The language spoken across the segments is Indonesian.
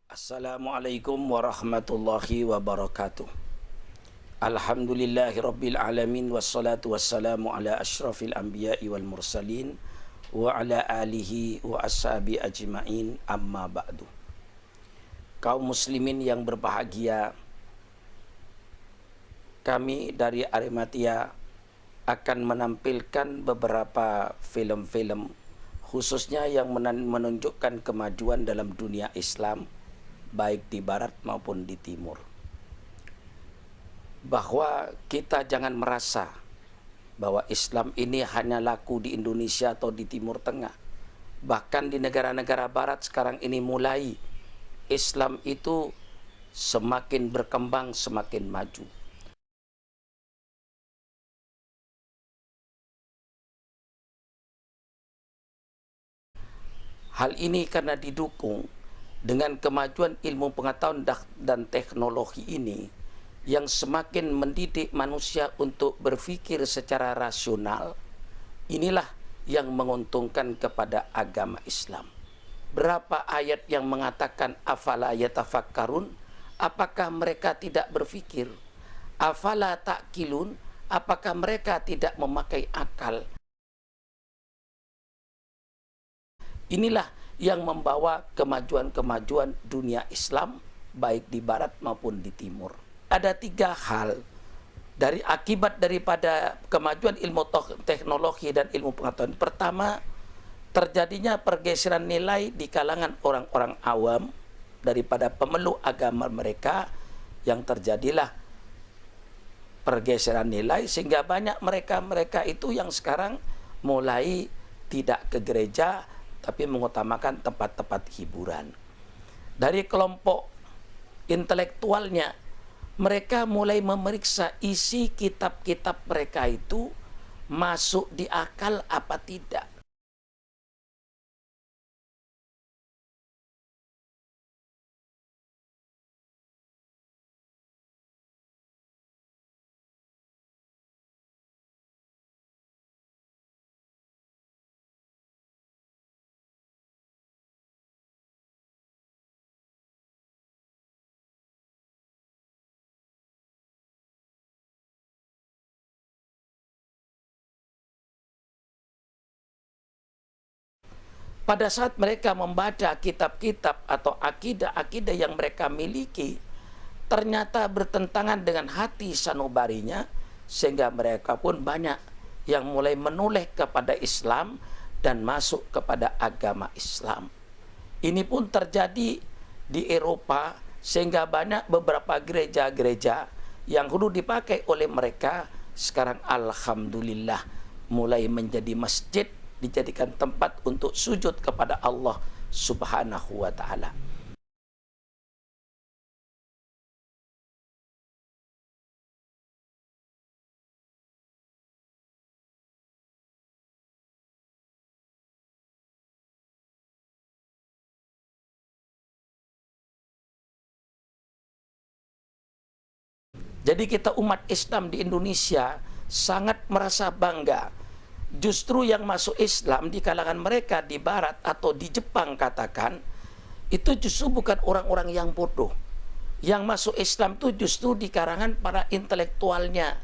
Assalamualaikum warahmatullahi wabarakatuh. Alhamdulillahi rabbil alamin wassalatu wassalamu ala asyrafil anbiya'i wal mursalin wa ala alihi wa ashabi ajma'in, amma ba'du. Kaum muslimin yang berbahagia, kami dari Arimatia akan menampilkan beberapa film-film khususnya yang menunjukkan kemajuan dalam dunia Islam baik di barat maupun di timur. Bahwa kita jangan merasa bahwa Islam ini hanya laku di Indonesia atau di Timur Tengah. Bahkan di negara-negara barat sekarang ini mulai Islam itu semakin berkembang, semakin maju. Hal ini karena didukung dengan kemajuan ilmu pengetahuan dan teknologi ini yang semakin mendidik manusia untuk berpikir secara rasional. Inilah yang menguntungkan kepada agama Islam. Berapa ayat yang mengatakan afala yatafakkarun, apakah mereka tidak berpikir? Afala ta'qilun, apakah mereka tidak memakai akal? Inilah yang membawa kemajuan-kemajuan dunia Islam baik di barat maupun di timur. Ada tiga hal dari akibat daripada kemajuan ilmu teknologi dan ilmu pengetahuan. Pertama, terjadinya pergeseran nilai di kalangan orang-orang awam daripada pemeluk agama mereka, yang terjadilah pergeseran nilai sehingga banyak mereka itu yang sekarang mulai tidak ke gereja tapi mengutamakan tempat-tempat hiburan. Dari kelompok intelektualnya, mereka mulai memeriksa isi kitab-kitab mereka itu masuk di akal apa tidak. Pada saat mereka membaca kitab-kitab atau akidah-akidah yang mereka miliki, ternyata bertentangan dengan hati sanubarinya, sehingga mereka pun banyak yang mulai menoleh kepada Islam dan masuk kepada agama Islam. Ini pun terjadi di Eropa, sehingga banyak beberapa gereja-gereja yang dulu dipakai oleh mereka, sekarang alhamdulillah mulai menjadi masjid, dijadikan tempat untuk sujud kepada Allah Subhanahu wa ta'ala. Jadi kita umat Islam di Indonesia sangat merasa bangga. Justru yang masuk Islam di kalangan mereka di barat atau di Jepang katakan, itu justru bukan orang-orang yang bodoh. Yang masuk Islam itu justru di kalangan para intelektualnya.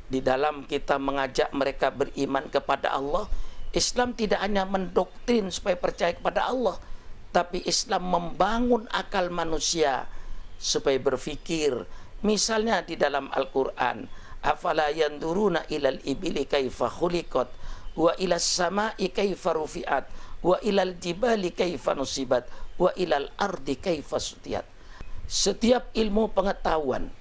Di dalam kita mengajak mereka beriman kepada Allah, Islam tidak hanya mendoktrin supaya percaya kepada Allah, tapi Islam membangun akal manusia supaya berpikir. Misalnya di dalam Al-Quran, afala yanduruna ilal ibili kaifa khuliqat wa ilas sama'i kaifa rufi'at wa ilal jibali kaifa nusibat wa ilal ardi kaifa sutiyat. Setiap ilmu pengetahuan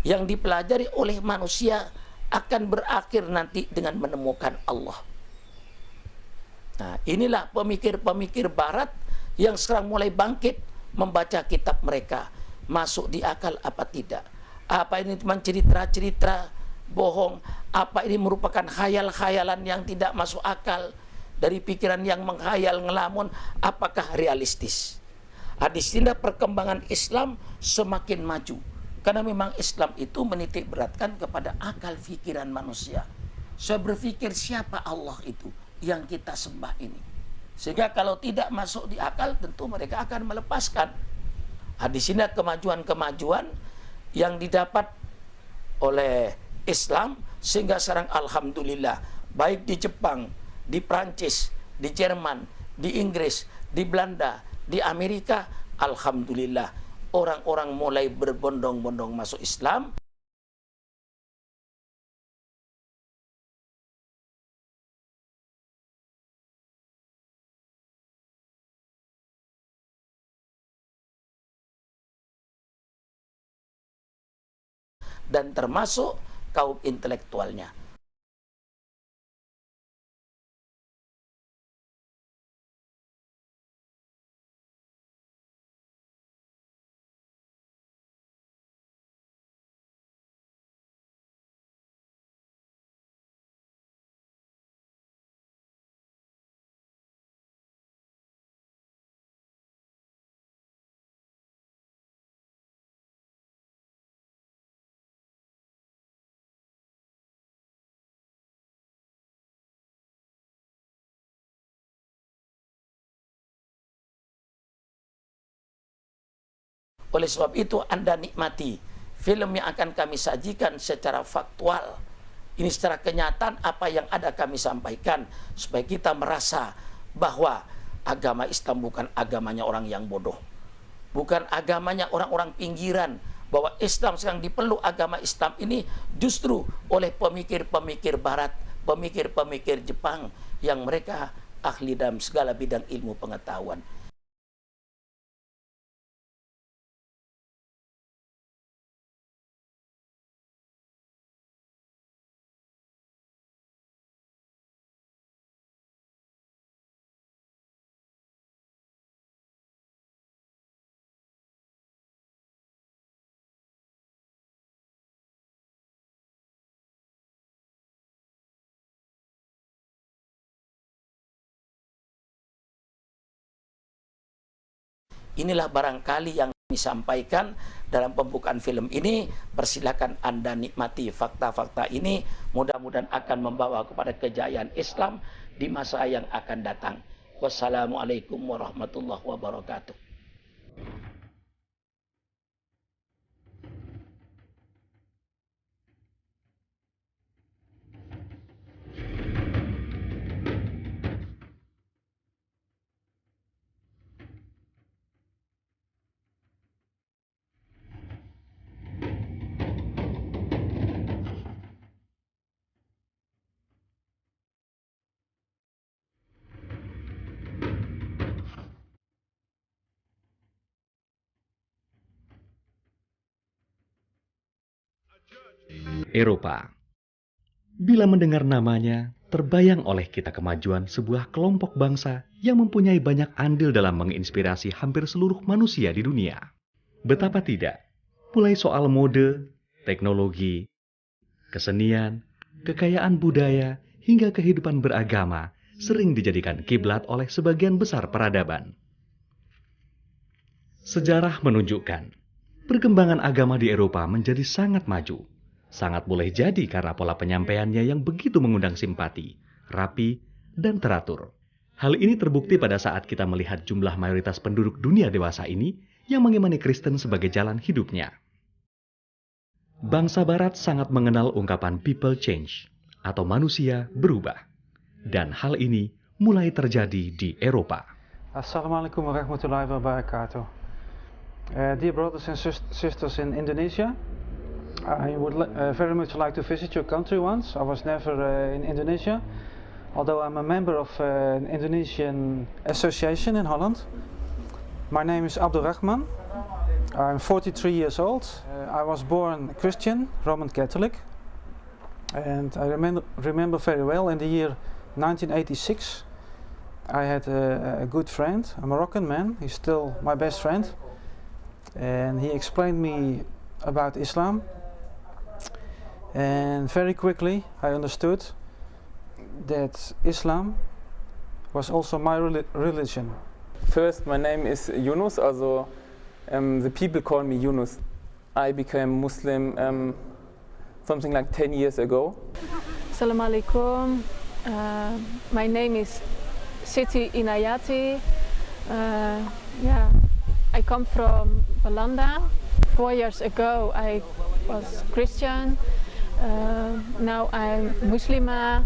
yang dipelajari oleh manusia akan berakhir nanti dengan menemukan Allah. Nah, inilah pemikir-pemikir barat yang sekarang mulai bangkit membaca kitab mereka masuk di akal apa tidak? Apa ini cuma cerita-cerita bohong? Apa ini merupakan khayal-khayalan yang tidak masuk akal dari pikiran yang menghayal ngelamun? Apakah realistis? Di sini perkembangan Islam semakin maju karena memang Islam itu menitik beratkan kepada akal pikiran manusia. Saya berpikir siapa Allah itu yang kita sembah ini, sehingga kalau tidak masuk di akal tentu mereka akan melepaskan. Di sini kemajuan-kemajuan yang didapat oleh Islam sehingga sekarang alhamdulillah baik di Jepang, di Prancis, di Jerman, di Inggris, di Belanda, di Amerika, alhamdulillah orang-orang mulai berbondong-bondong masuk Islam. Dan termasuk kaum intelektualnya. Oleh sebab itu Anda nikmati film yang akan kami sajikan secara faktual. Ini secara kenyataan apa yang ada kami sampaikan supaya kita merasa bahwa agama Islam bukan agamanya orang yang bodoh. Bukan agamanya orang-orang pinggiran. Bahwa Islam sekarang dipeluk agama Islam ini justru oleh pemikir-pemikir barat, pemikir-pemikir Jepang yang mereka ahli dalam segala bidang ilmu pengetahuan. Inilah barangkali yang kami sampaikan dalam pembukaan film ini. Persilakan Anda nikmati fakta-fakta ini. Mudah-mudahan akan membawa kepada kejayaan Islam di masa yang akan datang. Wassalamualaikum warahmatullahi wabarakatuh. Eropa. Bila mendengar namanya, terbayang oleh kita kemajuan sebuah kelompok bangsa yang mempunyai banyak andil dalam menginspirasi hampir seluruh manusia di dunia. Betapa tidak, mulai soal mode, teknologi, kesenian, kekayaan budaya, hingga kehidupan beragama sering dijadikan kiblat oleh sebagian besar peradaban. Sejarah menunjukkan, perkembangan agama di Eropa menjadi sangat maju. Sangat boleh jadi karena pola penyampaiannya yang begitu mengundang simpati, rapi, dan teratur. Hal ini terbukti pada saat kita melihat jumlah mayoritas penduduk dunia dewasa ini yang mengimani Kristen sebagai jalan hidupnya. Bangsa Barat sangat mengenal ungkapan people change, atau manusia berubah. Dan hal ini mulai terjadi di Eropa. Assalamualaikum warahmatullahi wabarakatuh. Dear brothers and sisters in Indonesia, I would very much like to visit your country once. I was never in Indonesia, although I'm a member of an Indonesian association in Holland. My name is Abdul Rahman. I'm 43 years old. I was born Christian, Roman Catholic, and I remember very well in the year 1986 I had a good friend, a Moroccan man. He's still my best friend. and he explained me about Islam, and very quickly I understood that Islam was also my religion. First, my name is Yunus, also the people call me Yunus. I became Muslim something like 10 years ago. Assalamualaikum. My name is Siti Inayati. I come from Belanda. 4 years ago I was Christian. Now I'm Muslimah.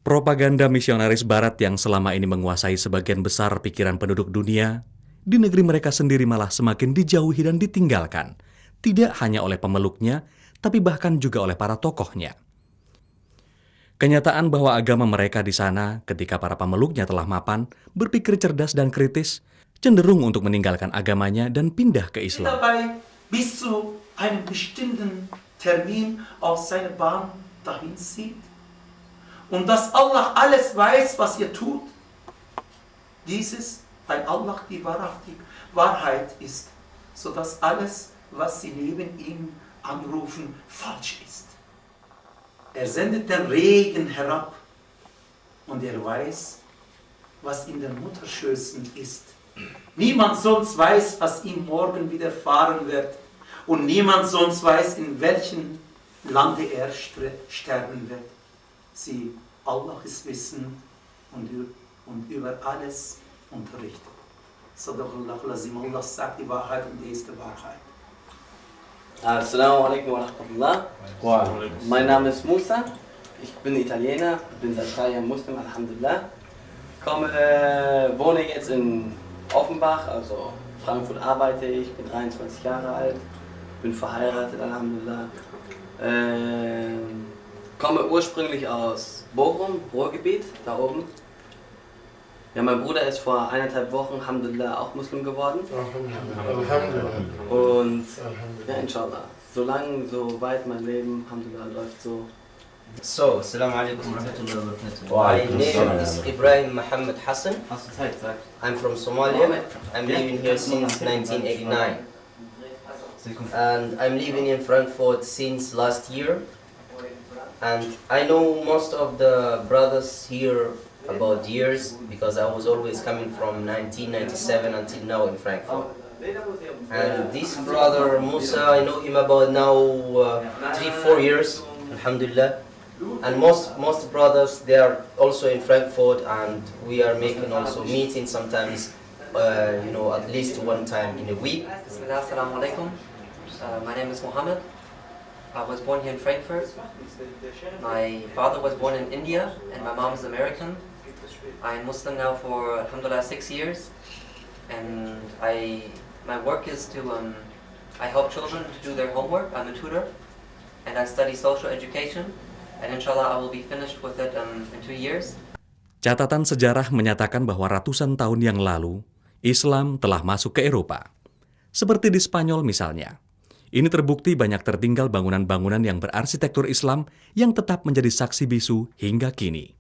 Propaganda misionaris Barat yang selama ini menguasai sebagian besar pikiran penduduk dunia, di negeri mereka sendiri malah semakin dijauhi dan ditinggalkan, tidak hanya oleh pemeluknya, tapi bahkan juga oleh para tokohnya. Kenyataan bahwa agama mereka di sana, ketika para pemeluknya telah mapan, berpikir cerdas dan kritis, cenderung untuk meninggalkan agamanya dan pindah ke Islam. Dabei bis zu einem bestimmten Termin auf seine Bahn dahin zieht. Und dass Allah alles weiß, was ihr tut, dieses, weil Allah die Wahrheit ist, sodass alles, was sie neben ihm anrufen, falsch ist. Er sendet den Regen herab und er weiß, was in den Mutterschößen ist. Niemand sonst weiß, was ihm morgen widerfahren wird und niemand sonst weiß, in welchem Lande er sterben wird. Sie, Allah ist Wissen und über alles unterrichtet. Sadaqallahu lazim, Allah sagt die Wahrheit und die ist die Wahrheit. Assalamu alaikum wa rahmatullah. Mein Name ist Musa, ich bin Italiener, bin seit 3 Jahren Muslim, Alhamdulillah. Wohne jetzt in Offenbach, also Frankfurt arbeite ich, bin 23 Jahre alt, bin verheiratet, Alhamdulillah. Komme ursprünglich aus Bochum, Ruhrgebiet, da oben. Ja, mein Bruder ist vor 1,5 Wochen, Alhamdulillah, auch Muslim geworden. Und ja, inshallah, solange, so weit mein Leben, Alhamdulillah, läuft so. So, Assalamu alaikum wa rahmatullahi wa barakatuh. My name is Ibrahim Muhammad Hassan. I'm from Somalia. I'm living here since 1989. And I'm living in Frankfurt since last year. And I know most of the brothers here about years because I was always coming from 1997 until now in Frankfurt. And this brother Musa, I know him about now 3-4 years, Alhamdulillah. And most brothers, they are also in Frankfurt, and we are making also meetings sometimes, at least one time in a week. Bismillah, assalamu alaikum. My name is Mohammed. I was born here in Frankfurt. My father was born in India and my mom is American. I'm Muslim now for alhamdulillah 6 years, and my work is to I help children to do their homework. I'm a tutor and I study social education, and inshallah I will be finished with it in 2 years. Catatan sejarah menyatakan bahwa ratusan tahun yang lalu, Islam telah masuk ke Eropa. Seperti di Spanyol misalnya. Ini terbukti banyak tertinggal bangunan-bangunan yang berarsitektur Islam yang tetap menjadi saksi bisu hingga kini.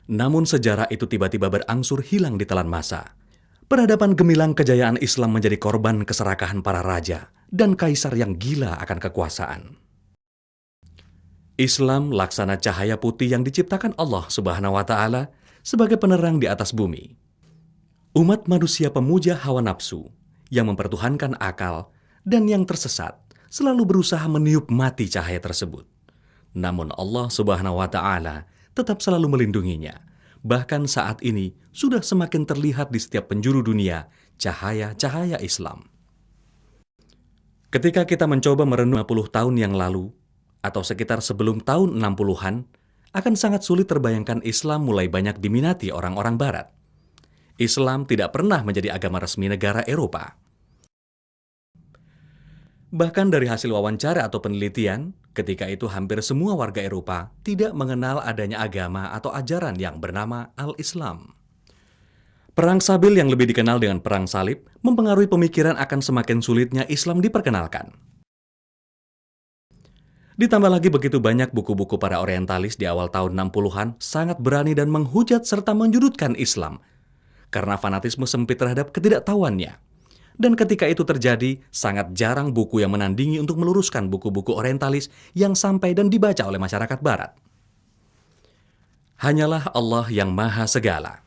Namun sejarah itu tiba-tiba berangsur hilang di telan masa. Peradaban gemilang kejayaan Islam menjadi korban keserakahan para raja dan kaisar yang gila akan kekuasaan. Islam laksana cahaya putih yang diciptakan Allah Subhanahu wa Ta'ala sebagai penerang di atas bumi. Umat manusia pemuja hawa nafsu yang mempertuhankan akal dan yang tersesat selalu berusaha meniup mati cahaya tersebut. Namun Allah Subhanahu wa Ta'ala tetap selalu melindunginya. Bahkan saat ini sudah semakin terlihat di setiap penjuru dunia cahaya-cahaya Islam. Ketika kita mencoba merenung 50 tahun yang lalu, atau sekitar sebelum tahun 60-an, akan sangat sulit terbayangkan Islam mulai banyak diminati orang-orang Barat. Islam tidak pernah menjadi agama resmi negara Eropa. Bahkan dari hasil wawancara atau penelitian, ketika itu hampir semua warga Eropa tidak mengenal adanya agama atau ajaran yang bernama Al-Islam. Perang Sabil yang lebih dikenal dengan Perang Salib mempengaruhi pemikiran akan semakin sulitnya Islam diperkenalkan. Ditambah lagi begitu banyak buku-buku para orientalis di awal tahun 60-an sangat berani dan menghujat serta menjudutkan Islam karena fanatisme sempit terhadap ketidaktahuannya. Dan ketika itu terjadi, sangat jarang buku yang menandingi untuk meluruskan buku-buku orientalis yang sampai dan dibaca oleh masyarakat barat. Hanyalah Allah yang maha segala.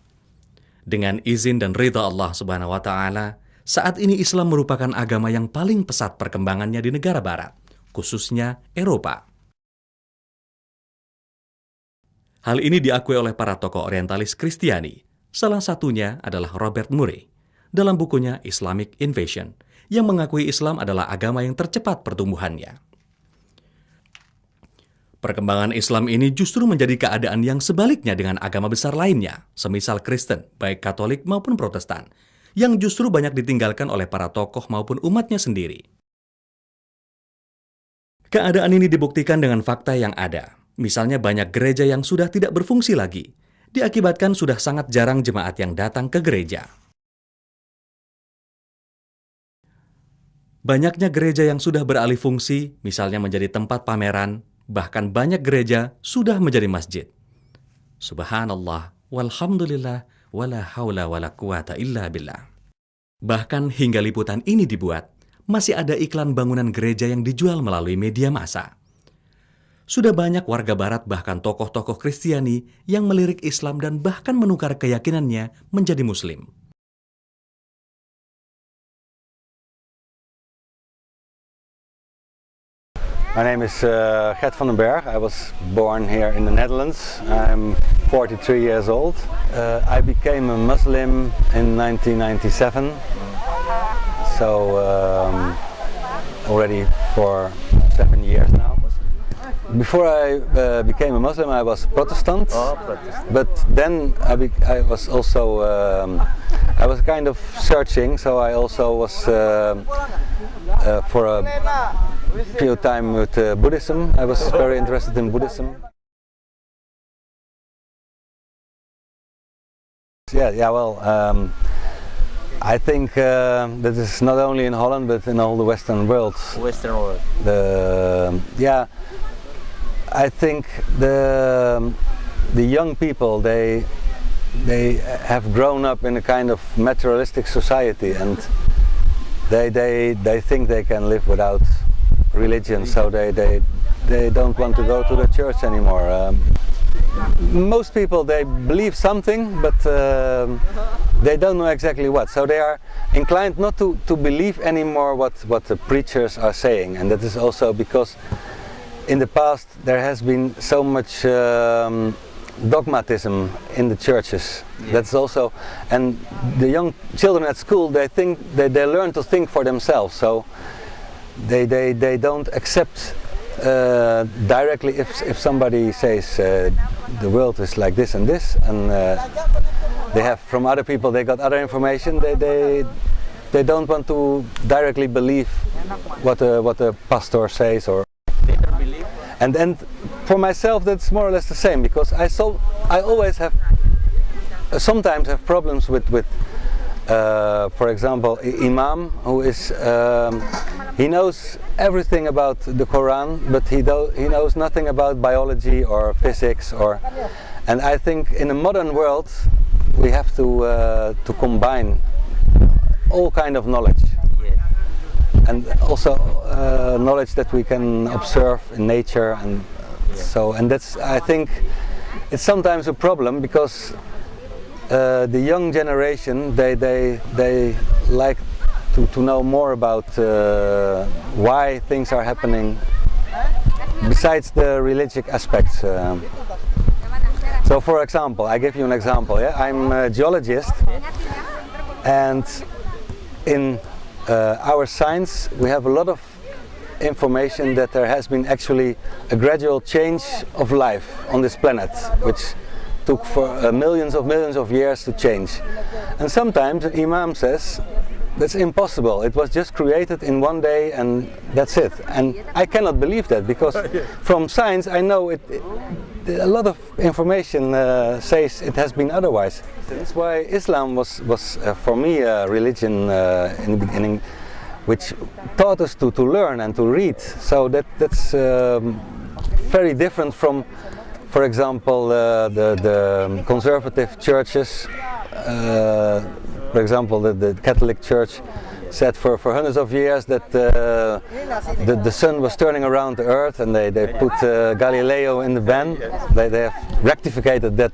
Dengan izin dan ridha Allah Subhanahu wa Ta'ala, saat ini Islam merupakan agama yang paling pesat perkembangannya di negara barat, khususnya Eropa. Hal ini diakui oleh para tokoh orientalis Kristiani. Salah satunya adalah Robert Murray dalam bukunya Islamic Invasion, yang mengakui Islam adalah agama yang tercepat pertumbuhannya. Perkembangan Islam ini justru menjadi keadaan yang sebaliknya dengan agama besar lainnya, semisal Kristen, baik Katolik maupun Protestan, yang justru banyak ditinggalkan oleh para tokoh maupun umatnya sendiri. Keadaan ini dibuktikan dengan fakta yang ada. Misalnya banyak gereja yang sudah tidak berfungsi lagi, diakibatkan sudah sangat jarang jemaat yang datang ke gereja. Banyaknya gereja yang sudah beralih fungsi, misalnya menjadi tempat pameran, bahkan banyak gereja sudah menjadi masjid. Subhanallah, walhamdulillah, wala haula wala quwata illa billah. Bahkan hingga liputan ini dibuat, masih ada iklan bangunan gereja yang dijual melalui media massa. Sudah banyak warga barat bahkan tokoh-tokoh Kristiani yang melirik Islam dan bahkan menukar keyakinannya menjadi Muslim. My name is Gert van den Berg. I was born here in the Netherlands. I'm 43 years old. I became a Muslim in 1997. So already for 7 years now. Before I became a Muslim, I was Protestant. But then I was also I was kind of searching. So I also was for a few time with Buddhism. I was very interested in Buddhism. Well, I think that is not only in Holland but in all the Western world. Western world. I think the young people they have grown up in a kind of materialistic society, and they think they can live without religion, so they don't want to go to the church anymore. Most people, they believe something, but they don't know exactly what, so they are inclined not to believe anymore what the preachers are saying. And that is also because in the past there has been so much dogmatism in the churches. That's also, and the young children at school, they think they learn to think for themselves, so they don't accept directly if somebody says the world is like this and this, and they have from other people, they got other information, they don't want to directly believe what a pastor says, or and for myself that's more or less the same, because I always have sometimes have problems with for example, Imam, who is he knows everything about the Quran, but he knows nothing about biology or physics, and I think in a modern world we have to combine all kind of knowledge, and also knowledge that we can observe in nature, and that's, I think it's sometimes a problem, because the young generation they like to know more about why things are happening besides the religious aspects. So for example, I give you an example. I'm a geologist, and in our science we have a lot of information that there has been actually a gradual change of life on this planet, which took for millions of years to change. And sometimes an Imam says that's impossible, it was just created in one day and that's it. And I cannot believe that, because from science I know a lot of information says it has been otherwise. That's why Islam was for me a religion in the beginning, which taught us to learn and to read. So that's very different from, for example, the conservative churches, for example the Catholic Church, said for hundreds of years that the sun was turning around the earth, and they put Galileo in the ban. They have rectified that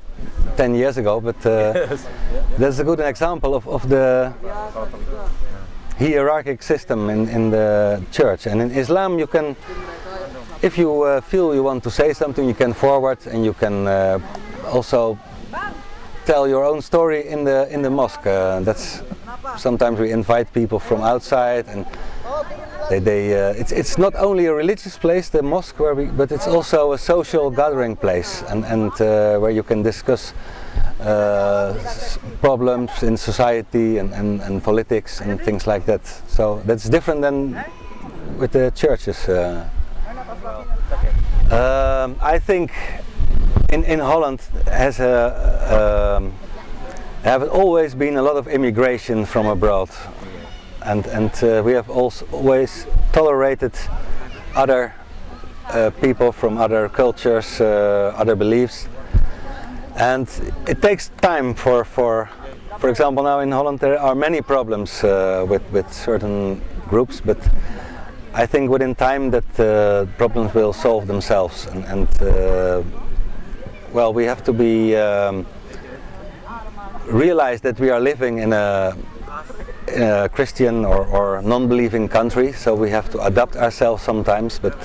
10 years ago, but that's a good example of the hierarchic system in the church. And in Islam, you can, if you feel you want to say something, you can forward, and you can also tell your own story in the mosque. That's sometimes we invite people from outside, and it's not only a religious place, the mosque, but it's also a social gathering place, and where you can discuss problems in society and politics and things like that. So that's different than with the churches. I think in Holland have always been a lot of immigration from abroad, and we have always tolerated other people from other cultures, other beliefs, and it takes time for example, now in Holland there are many problems with certain groups, but I think within time that problems will solve themselves, and well, we have to be realize that we are living in a Christian or non-believing country, so we have to adapt ourselves sometimes, but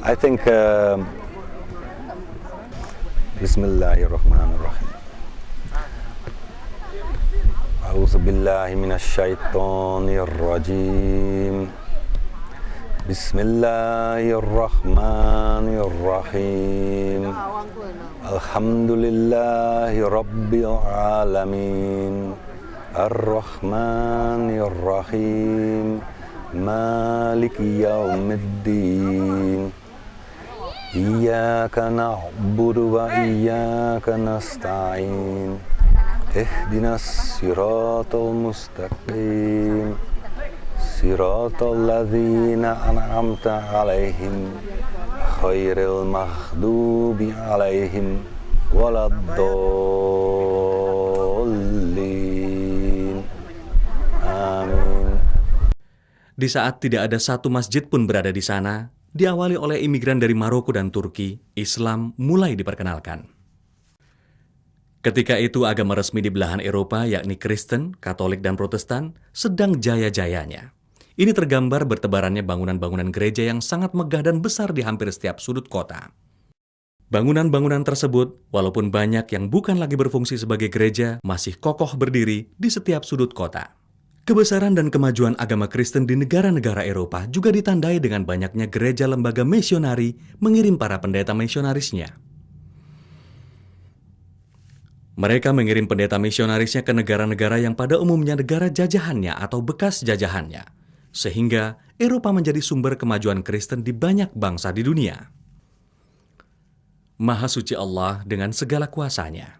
I think Bismillahirrahmanirrahim. A'udzu billahi minasy syaithanir rajim. Bismillahirrahmanirrahim. Alhamdulillahi rabbil alamin. Ar-Rahmanir-Rahim. Maliki yaumiddin. Iyyaka na'budu wa iyyaka nasta'in. Ihdinas siratal mustaqim. Siratal ladzina an'amta 'alaihim khairil maghdubi 'alaihim waladdallin. Amin. Di saat tidak ada satu masjid pun berada di sana, diawali oleh imigran dari Maroko dan Turki, Islam mulai diperkenalkan. Ketika itu agama resmi di belahan Eropa, yakni Kristen, Katolik, dan Protestan, sedang jaya-jayanya. Ini tergambar bertebarannya bangunan-bangunan gereja yang sangat megah dan besar di hampir setiap sudut kota. Bangunan-bangunan tersebut, walaupun banyak yang bukan lagi berfungsi sebagai gereja, masih kokoh berdiri di setiap sudut kota. Kebesaran dan kemajuan agama Kristen di negara-negara Eropa juga ditandai dengan banyaknya gereja lembaga misionari mengirim para pendeta misionarisnya. Mereka mengirim pendeta misionarisnya ke negara-negara yang pada umumnya negara jajahannya atau bekas jajahannya, sehingga Eropa menjadi sumber kemajuan Kristen di banyak bangsa di dunia. Maha suci Allah dengan segala kuasanya.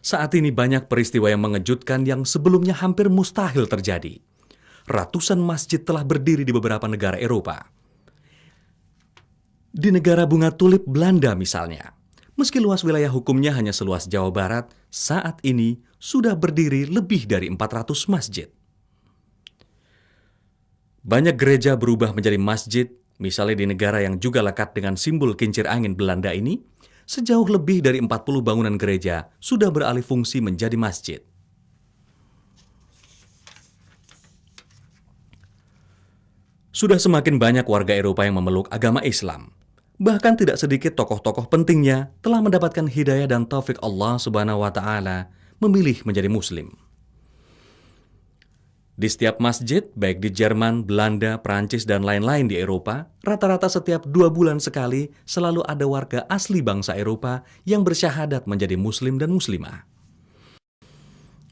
Saat ini banyak peristiwa yang mengejutkan yang sebelumnya hampir mustahil terjadi. Ratusan masjid telah berdiri di beberapa negara Eropa. Di negara bunga tulip Belanda misalnya, meski luas wilayah hukumnya hanya seluas Jawa Barat, saat ini sudah berdiri lebih dari 400 masjid. Banyak gereja berubah menjadi masjid, misalnya di negara yang juga lekat dengan simbol kincir angin Belanda ini, sejauh lebih dari 40 bangunan gereja sudah beralih fungsi menjadi masjid. Sudah semakin banyak warga Eropa yang memeluk agama Islam. Bahkan tidak sedikit tokoh-tokoh pentingnya telah mendapatkan hidayah dan taufik Allah Subhanahu wa Ta'ala memilih menjadi Muslim. Di setiap masjid, baik di Jerman, Belanda, Prancis, dan lain-lain di Eropa, rata-rata setiap 2 bulan sekali selalu ada warga asli bangsa Eropa yang bersyahadat menjadi Muslim dan Muslimah.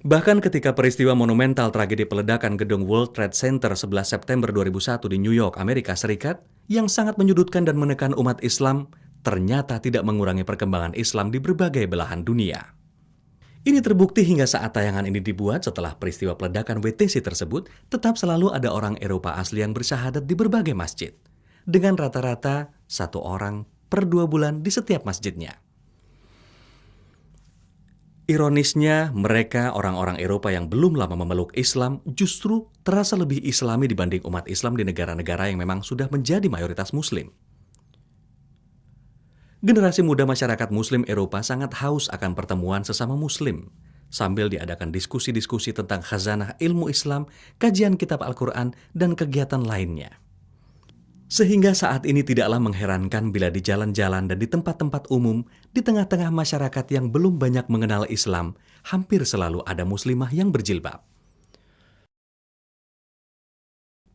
Bahkan ketika peristiwa monumental tragedi peledakan gedung World Trade Center 11 September 2001 di New York, Amerika Serikat, yang sangat menyudutkan dan menekan umat Islam, ternyata tidak mengurangi perkembangan Islam di berbagai belahan dunia. Ini terbukti hingga saat tayangan ini dibuat setelah peristiwa peledakan WTC tersebut, tetap selalu ada orang Eropa asli yang bersyahadat di berbagai masjid, dengan rata-rata 1 orang per 2 bulan di setiap masjidnya. Ironisnya, mereka orang-orang Eropa yang belum lama memeluk Islam justru terasa lebih Islami dibanding umat Islam di negara-negara yang memang sudah menjadi mayoritas Muslim. Generasi muda masyarakat Muslim Eropa sangat haus akan pertemuan sesama Muslim, sambil diadakan diskusi-diskusi tentang khazanah ilmu Islam, kajian kitab Al-Quran, dan kegiatan lainnya. Sehingga saat ini tidaklah mengherankan bila di jalan-jalan dan di tempat-tempat umum, di tengah-tengah masyarakat yang belum banyak mengenal Islam, hampir selalu ada muslimah yang berjilbab.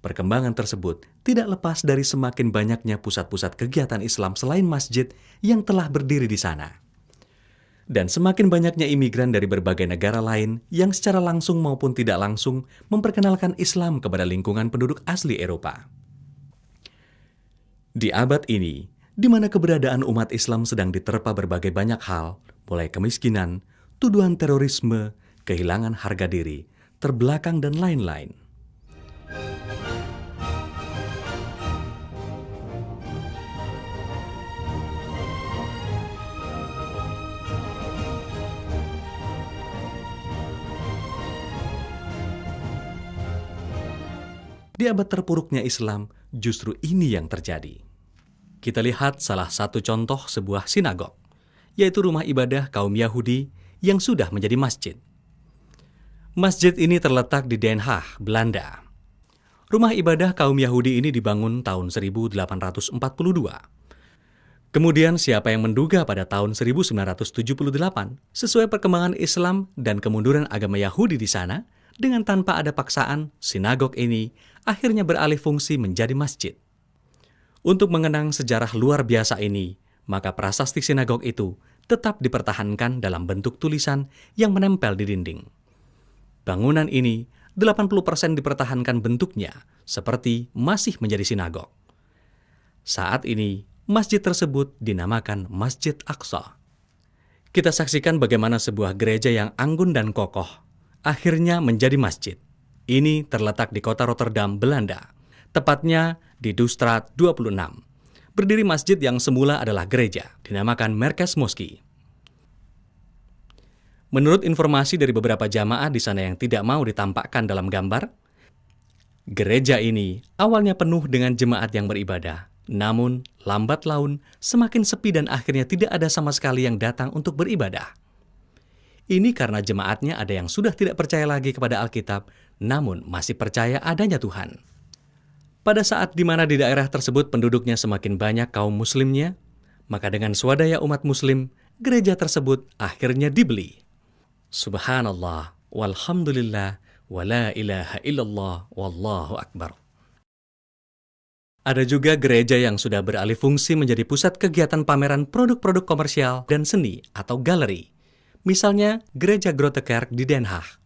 Perkembangan tersebut tidak lepas dari semakin banyaknya pusat-pusat kegiatan Islam selain masjid yang telah berdiri di sana. Dan semakin banyaknya imigran dari berbagai negara lain yang secara langsung maupun tidak langsung memperkenalkan Islam kepada lingkungan penduduk asli Eropa. Di abad ini, di mana keberadaan umat Islam sedang diterpa berbagai banyak hal, mulai kemiskinan, tuduhan terorisme, kehilangan harga diri, terbelakang, dan lain-lain. Di abad terpuruknya Islam, justru ini yang terjadi. Kita lihat salah satu contoh sebuah sinagog, yaitu rumah ibadah kaum Yahudi yang sudah menjadi masjid. Masjid ini terletak di Den Haag, Belanda. Rumah ibadah kaum Yahudi ini dibangun tahun 1842. Kemudian siapa yang menduga pada tahun 1978, sesuai perkembangan Islam dan kemunduran agama Yahudi di sana, dengan tanpa ada paksaan, sinagog ini akhirnya beralih fungsi menjadi masjid. Untuk mengenang sejarah luar biasa ini, maka prasasti sinagog itu tetap dipertahankan dalam bentuk tulisan yang menempel di dinding. Bangunan ini 80% dipertahankan bentuknya seperti masih menjadi sinagog. Saat ini, masjid tersebut dinamakan Masjid Aqsa. Kita saksikan bagaimana sebuah gereja yang anggun dan kokoh akhirnya menjadi masjid. Ini terletak di kota Rotterdam, Belanda, tepatnya di Doestraat 26. Berdiri masjid yang semula adalah gereja, dinamakan Merkez Moski. Menurut informasi dari beberapa jamaah di sana yang tidak mau ditampakkan dalam gambar, gereja ini awalnya penuh dengan jemaat yang beribadah, namun lambat laun semakin sepi dan akhirnya tidak ada sama sekali yang datang untuk beribadah. Ini karena jemaatnya ada yang sudah tidak percaya lagi kepada Alkitab, namun masih percaya adanya Tuhan. Pada saat di mana di daerah tersebut penduduknya semakin banyak kaum muslimnya, maka dengan swadaya umat muslim, gereja tersebut akhirnya dibeli. Subhanallah, walhamdulillah, wa la ilaha illallah, wallahu akbar. Ada juga gereja yang sudah beralih fungsi menjadi pusat kegiatan pameran produk-produk komersial dan seni atau galeri. Misalnya, Gereja Grote Kerk di Den Haag.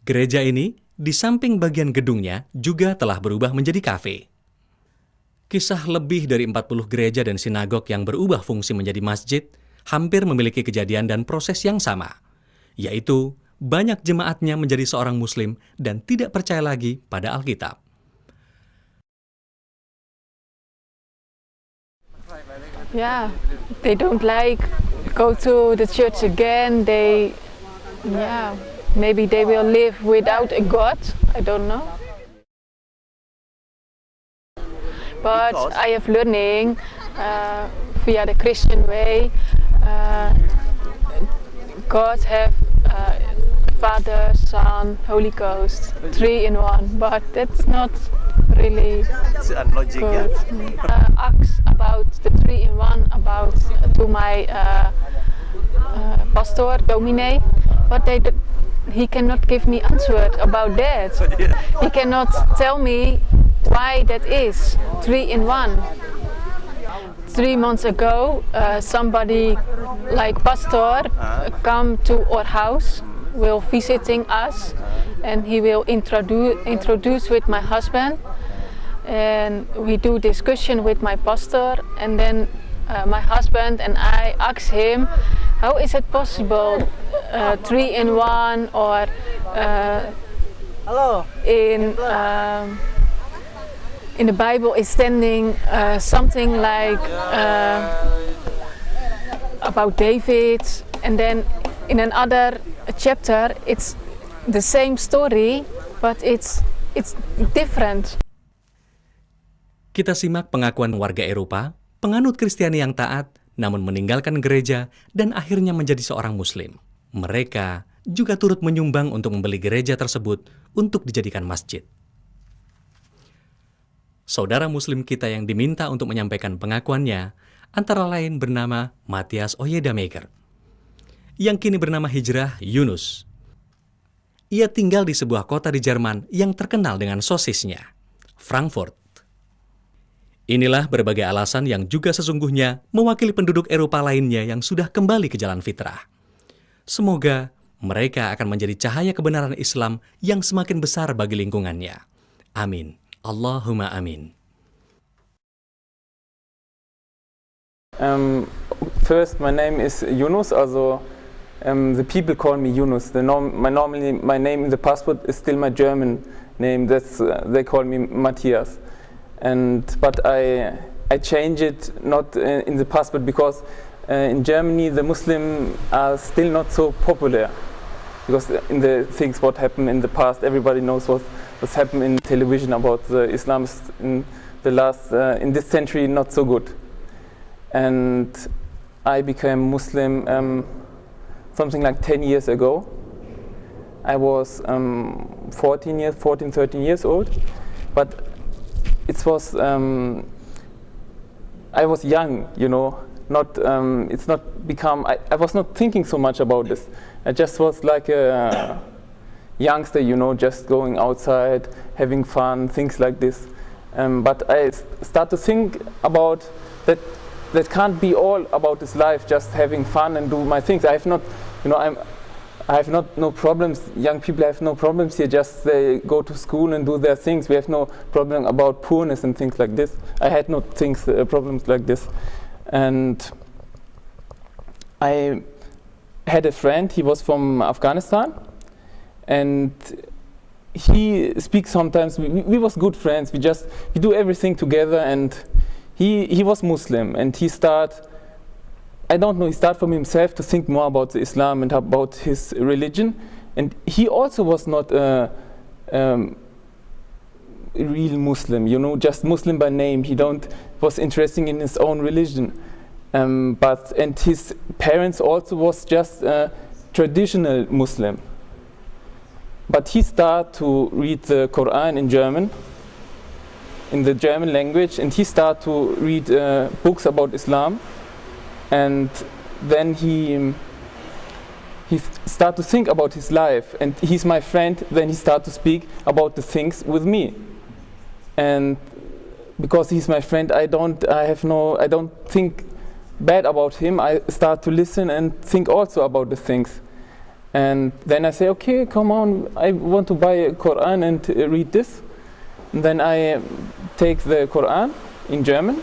Gereja ini, di samping bagian gedungnya, juga telah berubah menjadi kafe. Kisah lebih dari 40 gereja dan sinagog yang berubah fungsi menjadi masjid hampir memiliki kejadian dan proses yang sama, yaitu banyak jemaatnya menjadi seorang muslim dan tidak percaya lagi pada Alkitab. Yeah, they don't like go to the church again. Maybe they will live without a God. I don't know. But I have learning via the Christian way. God have Father, Son, Holy Ghost, 3 in 1. But that's not really good. Ask about the 3 in 1 about to my pastor, Domine, but he cannot give me answer about that. He cannot tell me why that is 3 in 1. 3 months ago, somebody like pastor come to our house, will visiting us, and he will introduce with my husband, and we do discussion with my pastor, and then my husband and I ask him, how is it possible 3 in 1 or in the Bible is standing something like about David, and then in another chapter, it's the same story, but it's different. Kita simak pengakuan warga Eropa, penganut Kristiani yang taat, namun meninggalkan gereja dan akhirnya menjadi seorang Muslim. Mereka juga turut menyumbang untuk membeli gereja tersebut untuk dijadikan masjid. Saudara Muslim kita yang diminta untuk menyampaikan pengakuannya, antara lain bernama Matthias Oyedamaker, yang kini bernama hijrah Yunus. Ia tinggal di sebuah kota di Jerman yang terkenal dengan sosisnya, Frankfurt. Inilah berbagai alasan yang juga sesungguhnya mewakili penduduk Eropa lainnya yang sudah kembali ke jalan fitrah. Semoga mereka akan menjadi cahaya kebenaran Islam yang semakin besar bagi lingkungannya. Amin. Allahumma amin. First, my name is Yunus, also the people call me Yunus. My name in the passport is still my German name. They call me Matthias. But I change it not in the passport because in Germany the Muslims are still not so popular, because in the things what happened in the past, everybody knows what's happened in television about the Islam in the last in this century not so good. And I became Muslim something like 10 years ago. I was 13 years old, but it was I was young, you know. It's not become. I was not thinking so much about this. I just was like a youngster, you know, just going outside, having fun, things like this. But I start to think about that. That can't be all about this life, just having fun and do my things. I have not, you know, I have no problems. Young people have no problems here. Just they go to school and do their things. We have no problem about poorness and things like this. I had no problems like this. And I had a friend. He was from Afghanistan, and he speaks sometimes. We was good friends. We do everything together. And he was Muslim, and he start from himself to think more about the Islam and about his religion. And he also was not a real Muslim, you know, just Muslim by name. He was interested in his own religion. And his parents also was just a traditional Muslim. But he started to read the Quran in German, in the German language, and he started to read books about Islam. And then he started to think about his life, and he's my friend. Then he started to speak about the things with me, and because he's my friend, I don't think bad about him. I start to listen and think also about the things. And then I say, okay, come on, I want to buy a Quran and read this. And then I take the Quran in German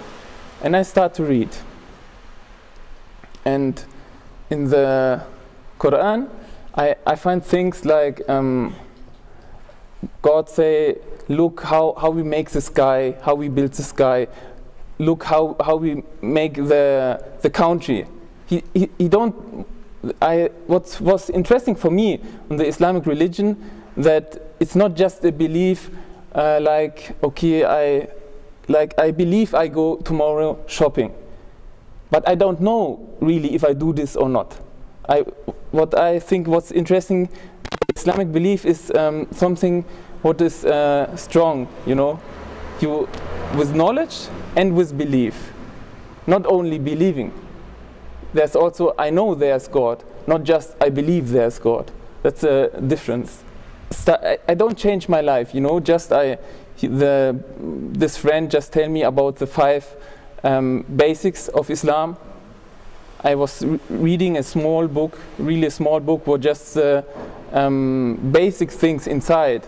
and I start to read. And in the Quran, I find things like God say, look how we make the sky, how we build the sky. Look how we make the country. What was interesting for me in the Islamic religion, that it's not just a belief like, okay, I believe I go tomorrow shopping, but I don't know really if I do this or not. What I think what's interesting, Islamic belief is something what is strong, you know, with knowledge and with belief, not only believing. There's also, I know there's God, not just I believe there's God. That's a difference. I don't change my life, you know, just this friend just tell me about the 5 basics of Islam. I was reading a small book, really a small book, with just basic things inside.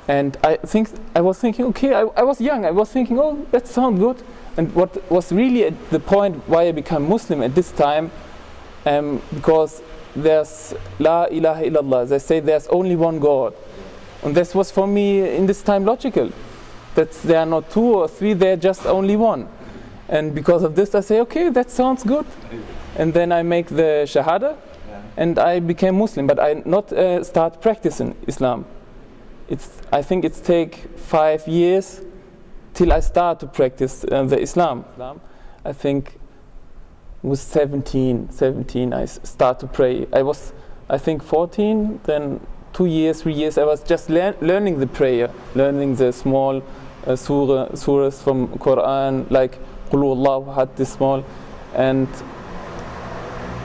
And I was thinking, okay, I was young, I was thinking, oh, that sounds good. And what was really at the point why I became Muslim at this time, because there's La ilaha illallah, they say there's only one God. And this was for me in this time logical, that there are not 2 or 3, there are just only one. And because of this I say, okay, that sounds good. And then I make the Shahada, and I became Muslim, but I not start practicing Islam. I think it's take 5 years till I start to practice the Islam. I think was 17 I start to pray. I was, I think, 14, then 2 years, 3 years, I was just learning the prayer, learning the small surahs from Quran, like Qul Huwallahu Ahad, this small, and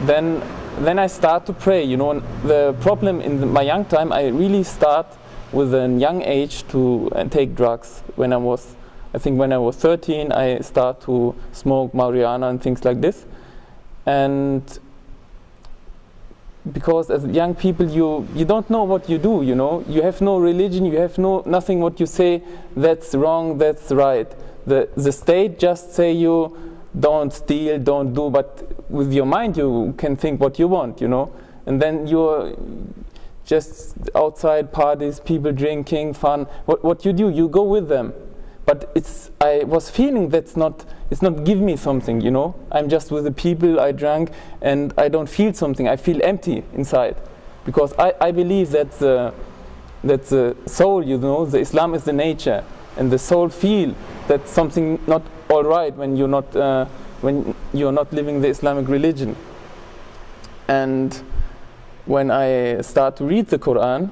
then I start to pray. You know, the problem in my young time, I really start with a young age to take drugs. When I was 13, I start to smoke marijuana and things like this. And because as young people, you don't know what you do, you know. You have no religion, you have nothing what you say, that's wrong, that's right. The state just say you don't steal, don't do, but with your mind you can think what you want, you know. And then you're just outside parties, people drinking, fun. What you do, you go with them. But I was feeling it's not give me something, you know. I'm just with the people, I drank, and I don't feel something. I feel empty inside, because I believe that the soul, you know, the Islam is the nature, and the soul feel that something not all right when you're not living the Islamic religion. And when I start to read the Quran,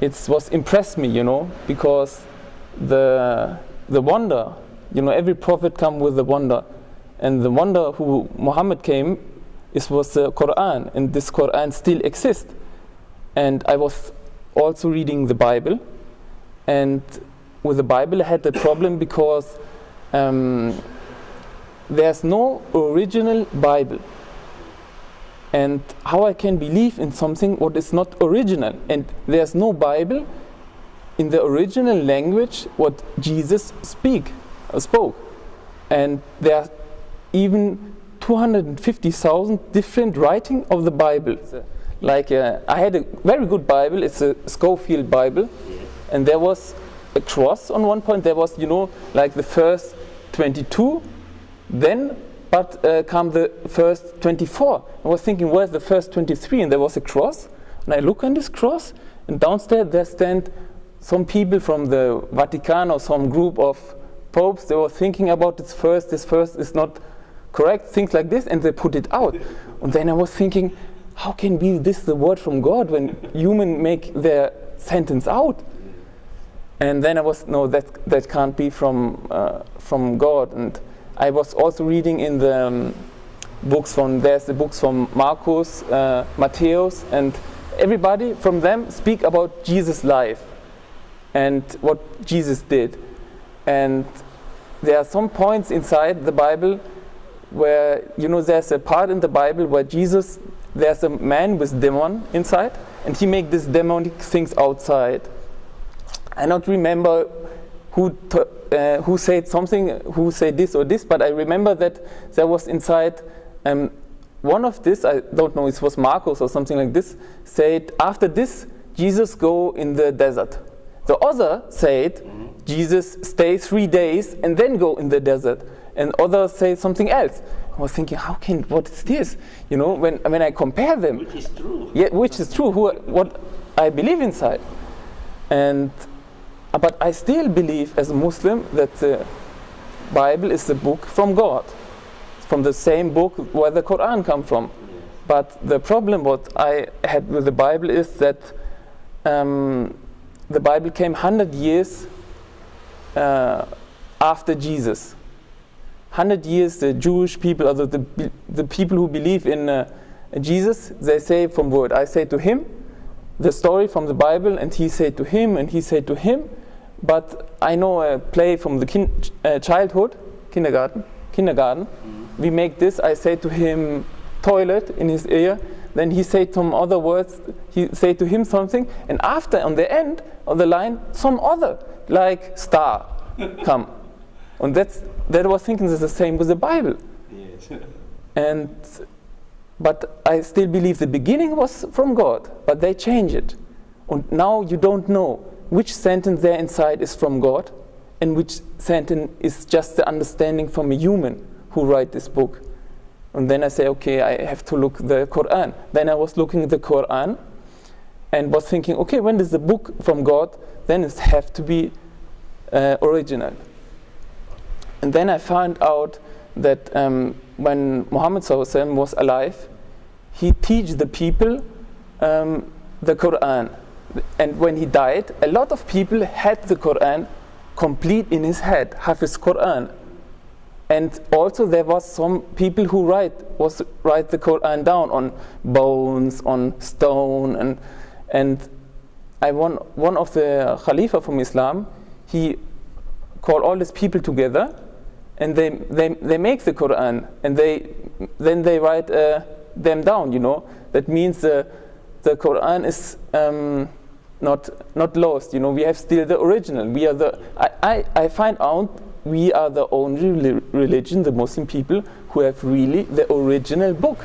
it was impressed me, you know, because the wonder, you know, every prophet come with the wonder, and the wonder who Muhammad came was the Quran, and this Quran still exists. And I was also reading the Bible, and with the Bible I had the problem because there's no original Bible, and how I can believe in something what is not original, and there's no Bible in the original language what Jesus spoke, and there are even 250,000 different writing of the Bible. Like I had a very good Bible, it's a Scofield Bible, and there was a cross on one point. There was, you know, like the first 22, then come the first 24. I was thinking, where's the first 23? And there was a cross, and I look on this cross, and downstairs there stand some people from the Vatican or some group of popes. They were thinking about this first is not correct, things like this, and they put it out. And then I was thinking, how can be this the word from God when humans make their sentence out? And then I was, no, that can't be from God. And I was also reading in the there's the books from Marcus, Matthäus, and everybody from them speak about Jesus' life and what Jesus did. And there are some points inside the Bible where, you know, there's a part in the Bible where there's a man with demon inside, and he make these demonic things outside. I don't remember who said something, who said this or this, but I remember that there was inside one of this, I don't know, it was Marcus or something like this, said, after this, Jesus go in the desert. The other said, Jesus stay 3 days and then go in the desert. And others say something else. I was thinking, what is this? You know, when I compare them. Which is true. Yeah, which is true, what I believe inside. But I still believe as a Muslim that the Bible is the book from God. From the same book where the Quran come from. But the problem what I had with the Bible is that the Bible came 100 years after Jesus. 100 years, the Jewish people, or the people who believe in Jesus, they say from word, I say to him, the story from the Bible, and he said to him, and he said to him. But I know a play from the kindergarten. We make this, I say to him, toilet in his ear. Then he said some other words, he said to him something, and after, on the end of the line, some other, like star, come. And that I was thinking is the same with the Bible. Yes. But I still believe the beginning was from God, but they change it. And now you don't know which sentence there inside is from God, and which sentence is just the understanding from a human who write this book. And then I say, okay, I have to look the Quran. Then I was looking at the Quran and was thinking, okay, when is the book from God? Then it have to be original. And then I found out that when Muhammad ﷺ was alive, he teach the people the Quran. And when he died, a lot of people had the Quran complete in his head, Hafiz Quran. And also there was some people who write the Quran down on bones, on stone, and one of the Khalifa from Islam, he called all these people together, and they make the Quran, and then they write them down. You know, that means the Quran is not lost. You know, we have still the original. We are I find out we are the only religion, the Muslim people, who have really the original book.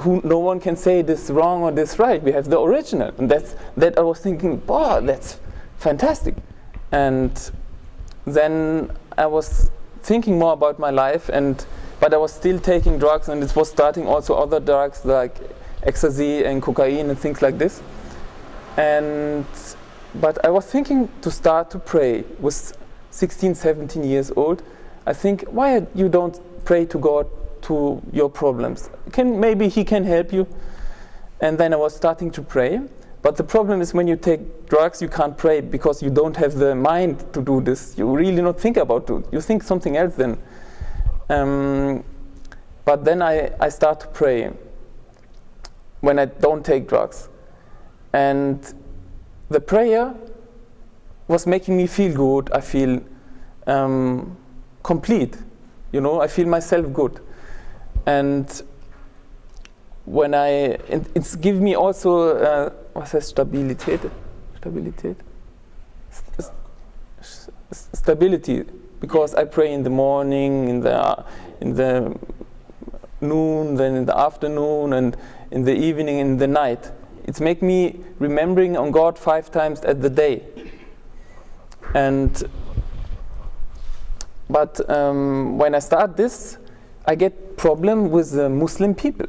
Who no one can say this wrong or this right. We have the original, and that I was thinking, wow, that's fantastic. And then I was thinking more about my life, but I was still taking drugs, and it was starting also other drugs like ecstasy and cocaine and things like this. But I was thinking to start to pray. With 16, 17 years old, I think, why you don't pray to God to your problems? Maybe He can help you. And then I was starting to pray. But the problem is when you take drugs, you can't pray because you don't have the mind to do this. You really not think about it. You think something else then. But then I start to pray when I don't take drugs. And the prayer was making me feel good. I feel complete. You know, I feel myself good. And when it's give me also was heißt Stabilität? Stability, because I pray in the morning, in the noon, then in the afternoon, and in the evening, in the night. It's make me remembering on God 5 times at the day. But when I start this, I get problem with the Muslim people,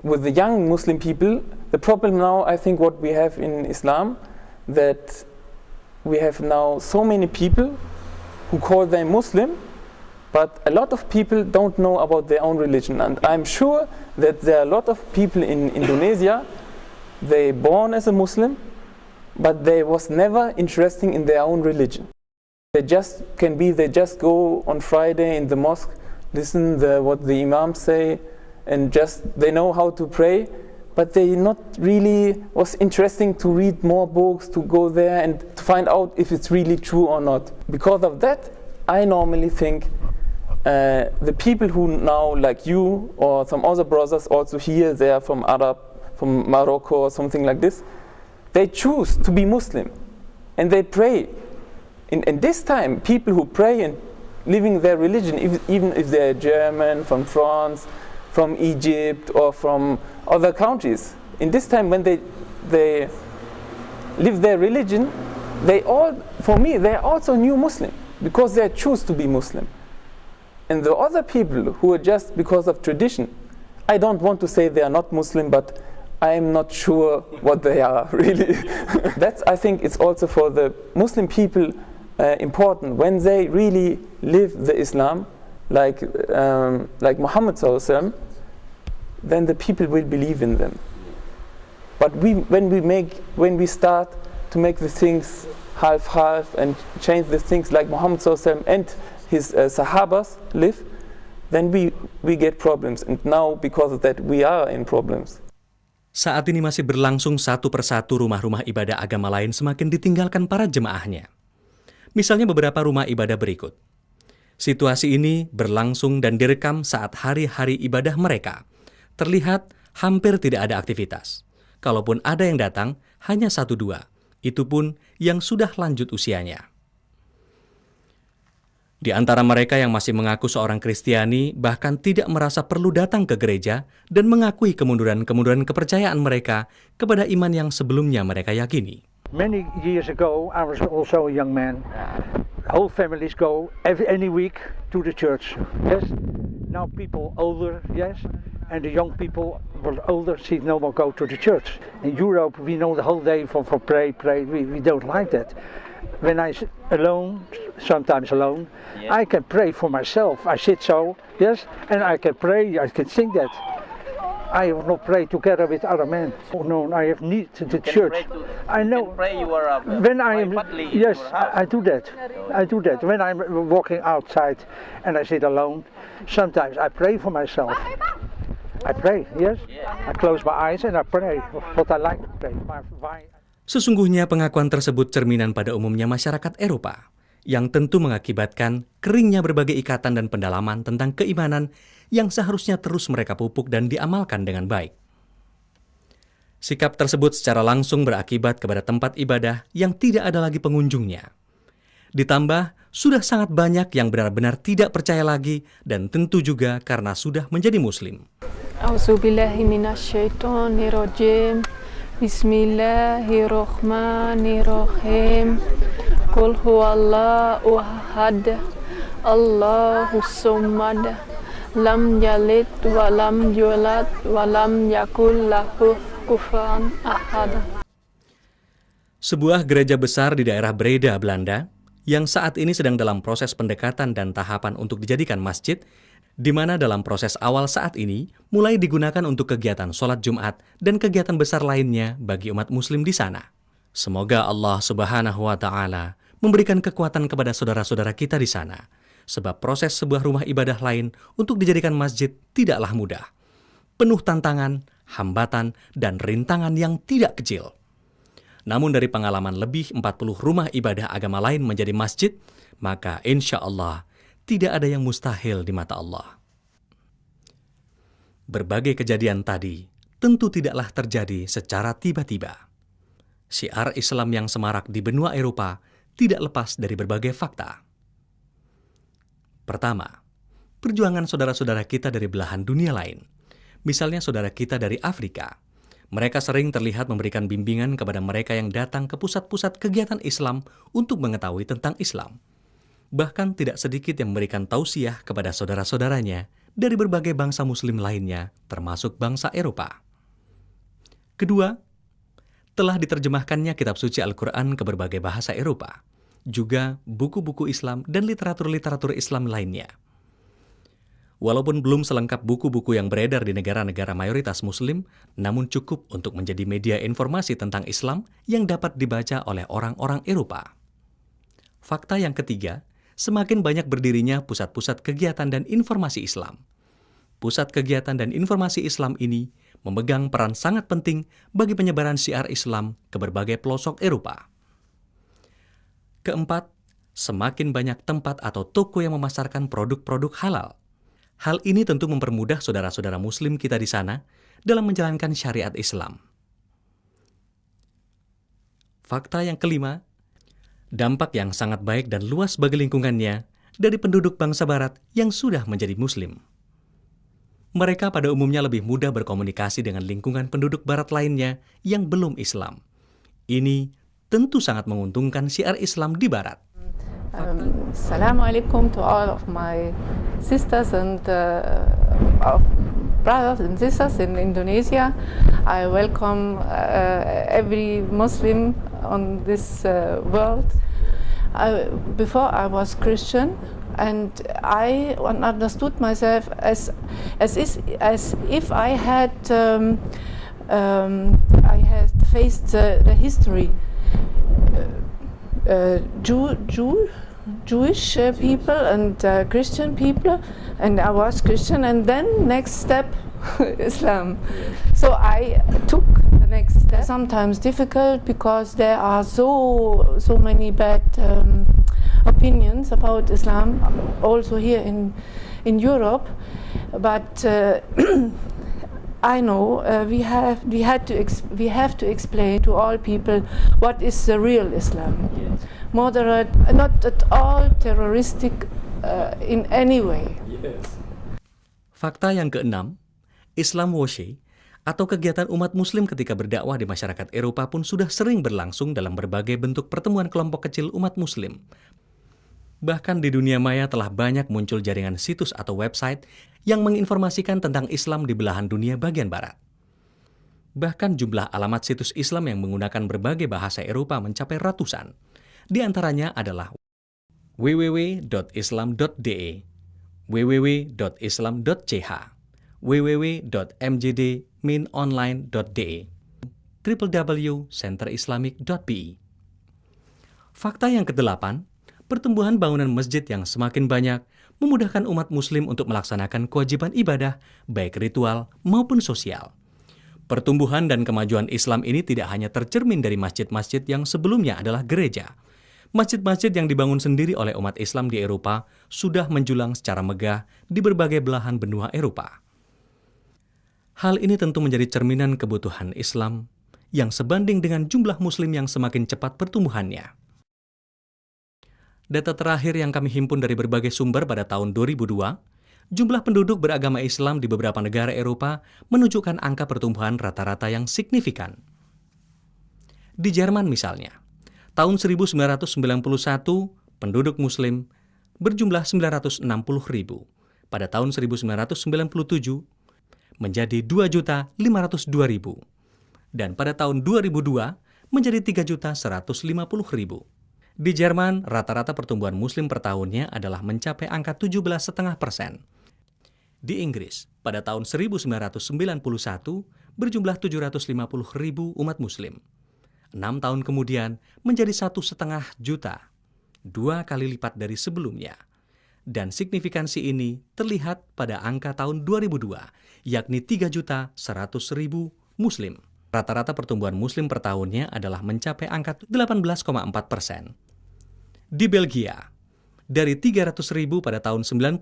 with the young Muslim people. The problem now, I think, what we have in Islam, that we have now so many people who call them Muslim, but a lot of people don't know about their own religion. And I'm sure that there are a lot of people in Indonesia, they born as a Muslim, but they was never interested in their own religion. They just go on Friday in the mosque, listen what the imam say, and they know how to pray, but they not really was interesting to read more books, to go there and to find out if it's really true or not. Because of that, I normally think the people who now, like you or some other brothers also here, they are from Morocco or something like this, they choose to be Muslim and they pray. In this time, people who pray and living their religion, even if they're German, from France, from Egypt, or from other countries, in this time when they live their religion, for me, they are also new Muslim because they choose to be Muslim. And the other people who are just because of tradition, I don't want to say they are not Muslim, but I'm not sure what they are really. I think it's also for the Muslim people important when they really live the Islam like Muhammad ﷺ, then the people will believe in them. But when we start to make the things half and change the things like Muhammad ﷺ and his Sahabas live, then we get problems. And now because of that we are in problems. Saat ini masih berlangsung satu persatu rumah-rumah ibadah agama lain semakin ditinggalkan para jemaahnya. Misalnya beberapa rumah ibadah berikut. Situasi ini berlangsung dan direkam saat hari-hari ibadah mereka. Terlihat hampir tidak ada aktivitas. Kalaupun ada yang datang, hanya 1-2. Itu pun yang sudah lanjut usianya. Di antara mereka yang masih mengaku seorang Kristiani, bahkan tidak merasa perlu datang ke gereja dan mengakui kemunduran-kemunduran kepercayaan mereka kepada iman yang sebelumnya mereka yakini. Many years ago, I was also a young man. Whole families go any week to the church. Yes. now people older, yes, and the young people were older, see no more go to the church. In Europe, we know the whole day for pray. We don't like that. When I alone, sometimes alone, I can pray for myself. I sit so, yes, and I can pray. I can sing that. I will not pray together with other men. Oh, no, I have need to the church. I know. Pray you are when I am, yes, I do that. I do that. When I'm walking outside and I sit alone, sometimes I pray for myself. I pray, yes. I close my eyes and I pray what I like to pray. Sesungguhnya pengakuan tersebut cerminan pada umumnya masyarakat Eropa, yang tentu mengakibatkan keringnya berbagai ikatan dan pendalaman tentang keimanan yang seharusnya terus mereka pupuk dan diamalkan dengan baik. Sikap tersebut secara langsung berakibat kepada tempat ibadah yang tidak ada lagi pengunjungnya. Ditambah, sudah sangat banyak yang benar-benar tidak percaya lagi dan tentu juga karena sudah menjadi muslim. A'udzubillahi minasyaitonirrajim. Bismillahirrahmanirrahim. Qul huwallahu ahad. Allahus samad. Lam yalid wa lam yulad wa lam yakul lahu kufuwan ahad. Sebuah gereja besar di daerah Breda, Belanda, yang saat ini sedang dalam proses pendekatan dan tahapan untuk dijadikan masjid, di mana dalam proses awal saat ini mulai digunakan untuk kegiatan sholat Jumat dan kegiatan besar lainnya bagi umat muslim di sana. Semoga Allah Subhanahu wa Ta'ala memberikan kekuatan kepada saudara-saudara kita di sana, sebab proses sebuah rumah ibadah lain untuk dijadikan masjid tidaklah mudah. Penuh tantangan, hambatan, dan rintangan yang tidak kecil. Namun dari pengalaman lebih 40 rumah ibadah agama lain menjadi masjid, maka insya Allah tidak ada yang mustahil di mata Allah. Berbagai kejadian tadi tentu tidaklah terjadi secara tiba-tiba. Syiar Islam yang semarak di benua Eropa tidak lepas dari berbagai fakta. Pertama, perjuangan saudara-saudara kita dari belahan dunia lain. Misalnya saudara kita dari Afrika. Mereka sering terlihat memberikan bimbingan kepada mereka yang datang ke pusat-pusat kegiatan Islam untuk mengetahui tentang Islam. Bahkan tidak sedikit yang memberikan tausiah kepada saudara-saudaranya dari berbagai bangsa muslim lainnya, termasuk bangsa Eropa. Kedua, telah diterjemahkannya kitab suci Al-Quran ke berbagai bahasa Eropa, juga buku-buku Islam dan literatur-literatur Islam lainnya. Walaupun belum selengkap buku-buku yang beredar di negara-negara mayoritas muslim, namun cukup untuk menjadi media informasi tentang Islam yang dapat dibaca oleh orang-orang Eropa. Fakta yang ketiga, semakin banyak berdirinya pusat-pusat kegiatan dan informasi Islam. Pusat kegiatan dan informasi Islam ini memegang peran sangat penting bagi penyebaran syiar Islam ke berbagai pelosok Eropa. Keempat, semakin banyak tempat atau toko yang memasarkan produk-produk halal. Hal ini tentu mempermudah saudara-saudara muslim kita di sana dalam menjalankan syariat Islam. Fakta yang kelima, dampak yang sangat baik dan luas bagi lingkungannya dari penduduk bangsa barat yang sudah menjadi muslim. Mereka pada umumnya lebih mudah berkomunikasi dengan lingkungan penduduk barat lainnya yang belum Islam. Ini tentu sangat menguntungkan syiar Islam di barat. Assalamualaikum to all of my sisters and brothers and sisters in Indonesia. I welcome every Muslim on this world. Before I was Christian, and I understood myself as if I had faced the history. Jewish people and Christian people, and I was Christian, and then next step Islam. So I took the next step. Sometimes difficult because there are so many bad opinions about Islam, also here in Europe. But I know we have to explain to all people what is the real Islam. Moderate, not at all terroristic in any way. Fakta yang keenam, Islam washing atau kegiatan umat muslim ketika berdakwah di masyarakat Eropa pun sudah sering berlangsung dalam berbagai bentuk pertemuan kelompok kecil umat muslim. Bahkan di dunia maya telah banyak muncul jaringan situs atau website yang menginformasikan tentang Islam di belahan dunia bagian barat. Bahkan jumlah alamat situs Islam yang menggunakan berbagai bahasa Eropa mencapai ratusan. Di antaranya adalah www.islam.de, www.islam.ch, www.mjdminonline.de, www.centerislamic.be. Fakta yang ke-8, pertumbuhan bangunan masjid yang semakin banyak memudahkan umat muslim untuk melaksanakan kewajiban ibadah, baik ritual maupun sosial. Pertumbuhan dan kemajuan Islam ini tidak hanya tercermin dari masjid-masjid yang sebelumnya adalah gereja. Masjid-masjid yang dibangun sendiri oleh umat Islam di Eropa sudah menjulang secara megah di berbagai belahan benua Eropa. Hal ini tentu menjadi cerminan kebutuhan Islam yang sebanding dengan jumlah muslim yang semakin cepat pertumbuhannya. Data terakhir yang kami himpun dari berbagai sumber pada tahun 2002, jumlah penduduk beragama Islam di beberapa negara Eropa menunjukkan angka pertumbuhan rata-rata yang signifikan. Di Jerman misalnya, tahun 1991 penduduk muslim berjumlah 960.000. Pada tahun 1997 menjadi 2.502.000. Dan pada tahun 2002 menjadi 3.150.000. Di Jerman, rata-rata pertumbuhan muslim per tahunnya adalah mencapai angka 17,5%. Di Inggris, pada tahun 1991 berjumlah 750.000 umat muslim. 6 tahun kemudian menjadi 1,5 juta, 2 kali lipat dari sebelumnya. Dan signifikansi ini terlihat pada angka tahun 2002, yakni 3.100.000 muslim. Rata-rata pertumbuhan muslim per tahunnya adalah mencapai angka 18,4%. Di Belgia, dari 300.000 pada tahun 91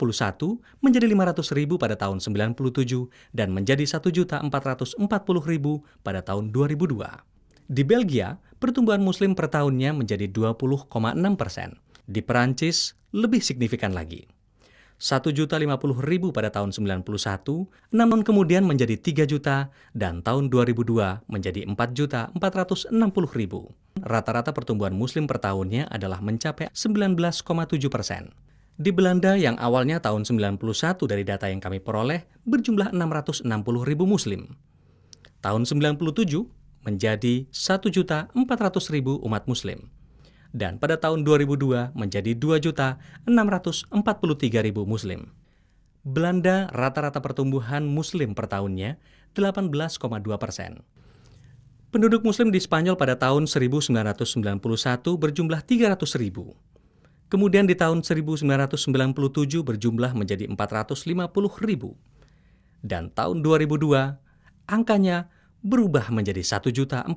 menjadi 500.000 pada tahun 97 dan menjadi 1.440.000 pada tahun 2002. Di Belgia, pertumbuhan muslim per tahunnya menjadi 20,6%. Di Perancis, lebih signifikan lagi. 1.050.000 pada tahun 91, 6 tahun kemudian menjadi 3 juta, dan tahun 2002 menjadi 4.460.000. Rata-rata pertumbuhan muslim per tahunnya adalah mencapai 19,7%. Di Belanda yang awalnya tahun 91 dari data yang kami peroleh berjumlah 660.000 muslim. Tahun 97 menjadi 1.400.000 umat muslim. Dan pada tahun 2002 menjadi 2.643.000 muslim. Belanda rata-rata pertumbuhan muslim per tahunnya 18,2%. Penduduk muslim di Spanyol pada tahun 1991 berjumlah 300.000. Kemudian di tahun 1997 berjumlah menjadi 450.000. Dan tahun 2002 angkanya berubah menjadi 1.400.000.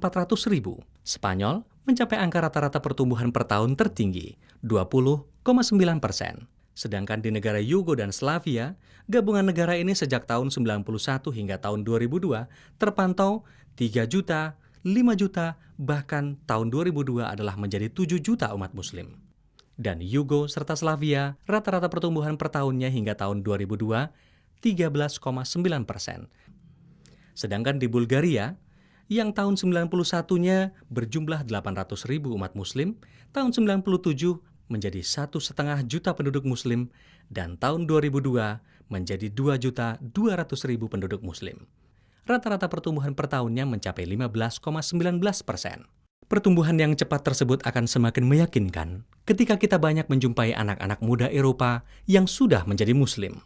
Spanyol mencapai angka rata-rata pertumbuhan per tahun tertinggi, 20,9%. Sedangkan di negara Yugo dan Slavia, gabungan negara ini sejak tahun 91 hingga tahun 2002 terpantau 3 juta, 5 juta, bahkan tahun 2002 adalah menjadi 7 juta umat muslim. Dan Yugo serta Slavia, rata-rata pertumbuhan per tahunnya hingga tahun 2002, 13,9%. Sedangkan di Bulgaria, yang tahun 91-nya berjumlah 800.000 umat muslim, tahun 97 menjadi 1,5 juta penduduk muslim, dan tahun 2002 menjadi 2.200.000 penduduk muslim. Rata-rata pertumbuhan per tahunnya mencapai 15,19%. Pertumbuhan yang cepat tersebut akan semakin meyakinkan ketika kita banyak menjumpai anak-anak muda Eropa yang sudah menjadi muslim.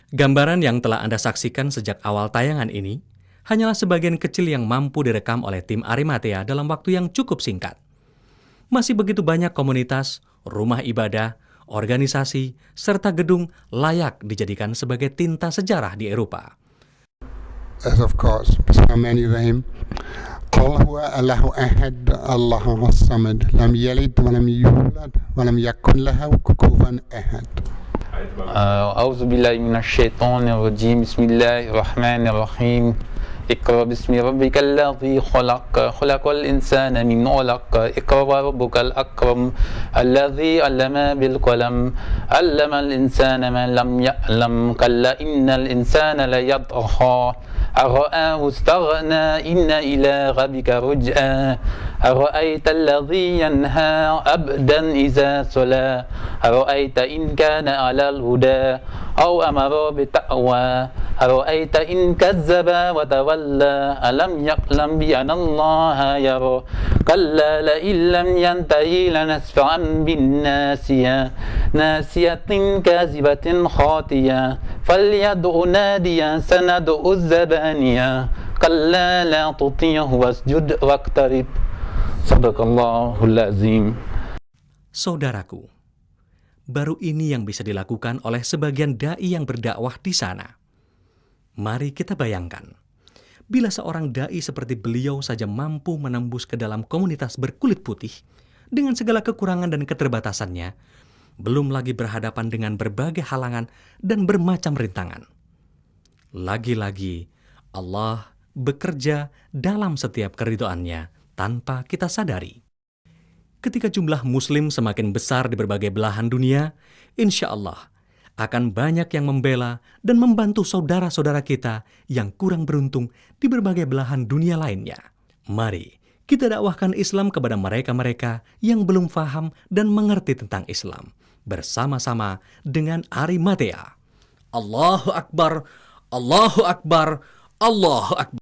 Gambaran yang telah Anda saksikan sejak awal tayangan ini hanyalah sebagian kecil yang mampu direkam oleh tim Arimatea dalam waktu yang cukup singkat. Masih begitu banyak komunitas, rumah ibadah, organisasi, serta gedung layak dijadikan sebagai tinta sejarah di Eropa. As of course, Bismillahirrahmanirrahim. Qul huwa Allahu ahad, Allahu as-samad, lam yalid wa lam yulad wa lam yakun lahu kufuwan ahad. A'udzu billahi minasy syaithanir rajim. Bismillahirrahmanirrahim. Iqra bismi rabbikal ladzi khalaq, khalaqal insana min 'alaq, iqra wa rabbukal akram, alladzi 'allama bil qalam, 'allamal insana ma lam ya'lam, kalla innal insana la yatgha, ara'ahu istaghna, inna ila rabbika ruj'a, أرأيت الذي ينهى عبدا إذا صلى أرأيت إن كان على الهدى أو أمر بالتقوى أرأيت إن كذب وتولى ألم يعلم بأن الله يرى كلا لئن لم ينتهي لنسفعا بالناسية ناسية كاذبة خاطية فليدع ناديا سندع الزبانية كلا لا تطيعه واسجد واقترب Sadaqallahul azim. Saudaraku, baru ini yang bisa dilakukan oleh sebagian dai yang berdakwah di sana. Mari kita bayangkan, bila seorang dai seperti beliau saja mampu menembus ke dalam komunitas berkulit putih dengan segala kekurangan dan keterbatasannya, belum lagi berhadapan dengan berbagai halangan dan bermacam rintangan. Lagi-lagi, Allah bekerja dalam setiap keridhoannya tanpa kita sadari. Ketika jumlah muslim semakin besar di berbagai belahan dunia, insya Allah akan banyak yang membela dan membantu saudara-saudara kita yang kurang beruntung di berbagai belahan dunia lainnya. Mari kita dakwahkan Islam kepada mereka-mereka yang belum paham dan mengerti tentang Islam, bersama-sama dengan Arimatea. Allahu Akbar, Allahu Akbar, Allahu Akbar.